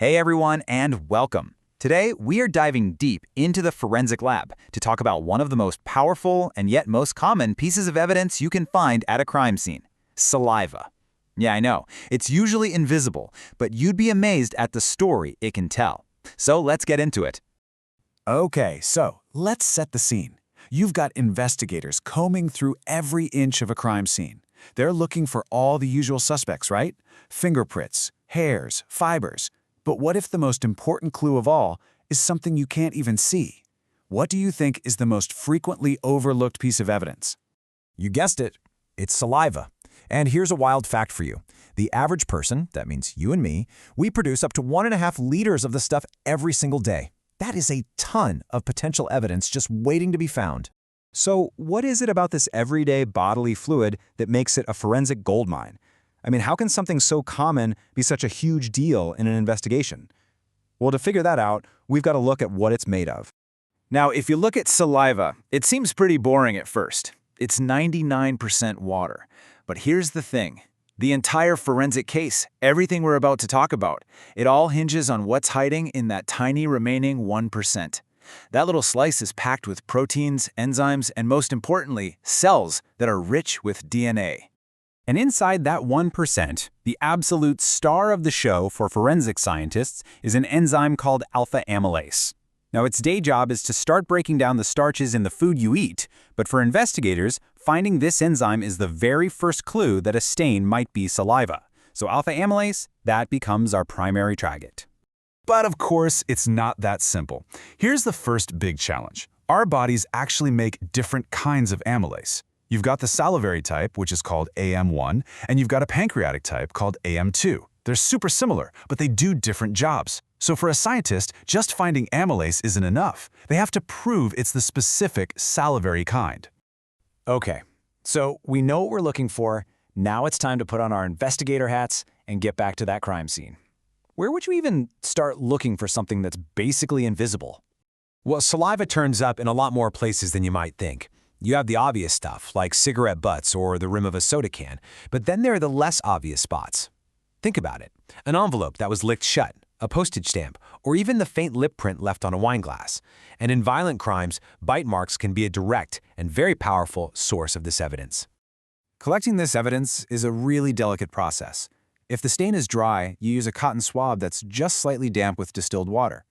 Hey everyone, and welcome. Today, we are diving deep into the forensic lab to talk about one of the most powerful and yet most common pieces of evidence you can find at a crime scene: saliva. Yeah, I know, it's usually invisible, but you'd be amazed at the story it can tell. So let's get into it. Okay, so let's set the scene. You've got investigators combing through every inch of a crime scene. They're looking for all the usual suspects, right? Fingerprints, hairs, fibers. But what if the most important clue of all is something you can't even see? What do you think is the most frequently overlooked piece of evidence? You guessed it, it's saliva. And here's a wild fact for you. The average person, that means you and me, we produce up to 1.5 liters of the stuff every single day. That is a ton of potential evidence just waiting to be found. So what is it about this everyday bodily fluid that makes it a forensic goldmine? I mean, how can something so common be such a huge deal in an investigation? Well, to figure that out, we've got to look at what it's made of. Now, if you look at saliva, it seems pretty boring at first. It's 99% water. But here's the thing. The entire forensic case, everything we're about to talk about, it all hinges on what's hiding in that tiny remaining 1%. That little slice is packed with proteins, enzymes, and most importantly, cells that are rich with DNA. And inside that 1%, the absolute star of the show for forensic scientists is an enzyme called alpha amylase. Now, its day job is to start breaking down the starches in the food you eat, but for investigators, finding this enzyme is the very first clue that a stain might be saliva. So alpha amylase, that becomes our primary target. But of course, it's not that simple. Here's the first big challenge. Our bodies actually make different kinds of amylase. You've got the salivary type, which is called AM1, and you've got a pancreatic type called AM2. They're super similar, but they do different jobs. So for a scientist, just finding amylase isn't enough. They have to prove it's the specific salivary kind. Okay, so we know what we're looking for. Now it's time to put on our investigator hats and get back to that crime scene. Where would you even start looking for something that's basically invisible? Well, saliva turns up in a lot more places than you might think. You have the obvious stuff, like cigarette butts or the rim of a soda can, but then there are the less obvious spots. Think about it. An envelope that was licked shut, a postage stamp, or even the faint lip print left on a wine glass. And in violent crimes, bite marks can be a direct and very powerful source of this evidence. Collecting this evidence is a really delicate process. If the stain is dry, you use a cotton swab that's just slightly damp with distilled water.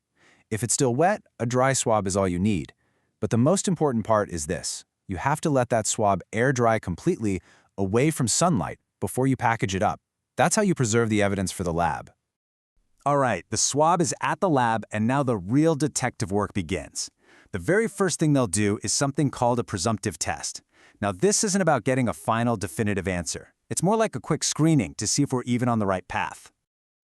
If it's still wet, a dry swab is all you need. But the most important part is this. You have to let that swab air dry completely away from sunlight before you package it up. That's how you preserve the evidence for the lab. All right, the swab is at the lab, and now the real detective work begins. The very first thing they'll do is something called a presumptive test. Now, this isn't about getting a final definitive answer. It's more like a quick screening to see if we're even on the right path.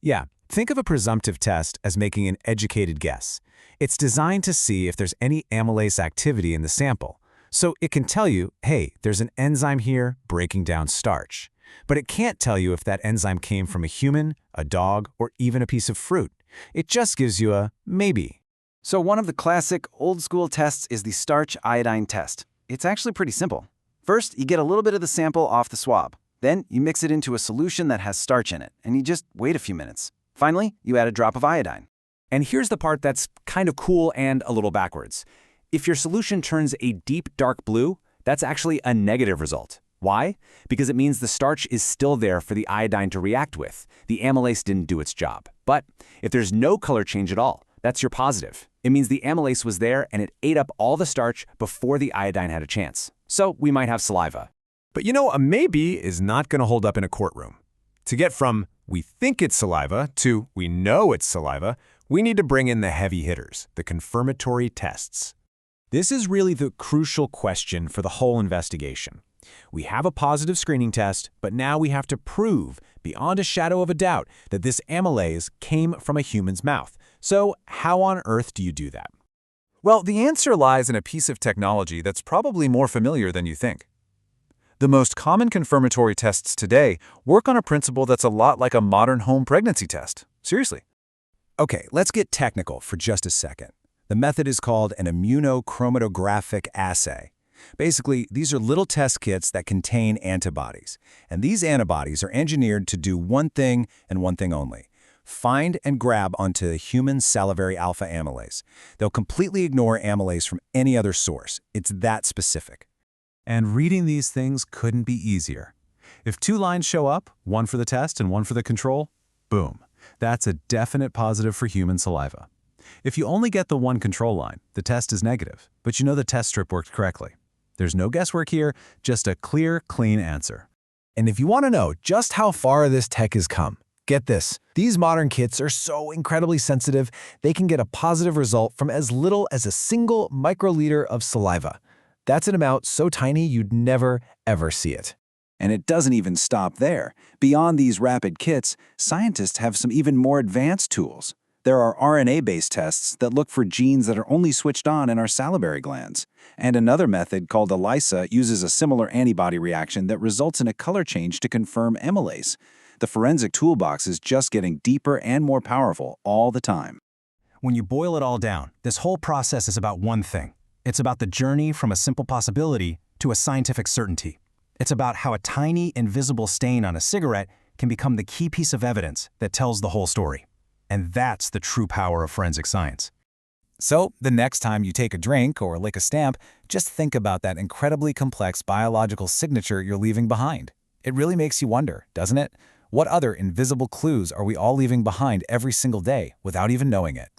Yeah, think of a presumptive test as making an educated guess. It's designed to see if there's any amylase activity in the sample. So it can tell you, hey, there's an enzyme here breaking down starch. But it can't tell you if that enzyme came from a human, a dog, or even a piece of fruit. It just gives you a maybe. So one of the classic old-school tests is the starch iodine test. It's actually pretty simple. First, you get a little bit of the sample off the swab. Then you mix it into a solution that has starch in it, and you just wait a few minutes. Finally, you add a drop of iodine. And here's the part that's kind of cool and a little backwards. If your solution turns a deep dark blue, that's actually a negative result. Why? Because it means the starch is still there for the iodine to react with. The amylase didn't do its job. But if there's no color change at all, that's your positive. It means the amylase was there and it ate up all the starch before the iodine had a chance. So we might have saliva. But you know, a maybe is not going to hold up in a courtroom. To get from we think it's saliva to we know it's saliva, we need to bring in the heavy hitters, the confirmatory tests. This is really the crucial question for the whole investigation. We have a positive screening test, but now we have to prove, beyond a shadow of a doubt, that this amylase came from a human's mouth. So how on earth do you do that? Well, the answer lies in a piece of technology that's probably more familiar than you think. The most common confirmatory tests today work on a principle that's a lot like a modern home pregnancy test. Seriously. Okay, let's get technical for just a second. The method is called an immunochromatographic assay. Basically, these are little test kits that contain antibodies, and these antibodies are engineered to do one thing and one thing only: find and grab onto the human salivary alpha amylase. They'll completely ignore amylase from any other source. It's that specific. And reading these things couldn't be easier. If 2 lines show up, one for the test and one for the control, boom. That's a definite positive for human saliva. If you only get the one control line, the test is negative, but you know the test strip worked correctly. There's no guesswork here, just a clear, clean answer. And if you want to know just how far this tech has come, get this. These modern kits are so incredibly sensitive, they can get a positive result from as little as a single microliter of saliva. That's an amount so tiny you'd never, ever see it. And it doesn't even stop there. Beyond these rapid kits, scientists have some even more advanced tools. There are RNA-based tests that look for genes that are only switched on in our salivary glands. And another method called ELISA uses a similar antibody reaction that results in a color change to confirm amylase. The forensic toolbox is just getting deeper and more powerful all the time. When you boil it all down, this whole process is about one thing. It's about the journey from a simple possibility to a scientific certainty. It's about how a tiny, invisible stain on a cigarette can become the key piece of evidence that tells the whole story. And that's the true power of forensic science. So, the next time you take a drink or lick a stamp, just think about that incredibly complex biological signature you're leaving behind. It really makes you wonder, doesn't it? What other invisible clues are we all leaving behind every single day without even knowing it?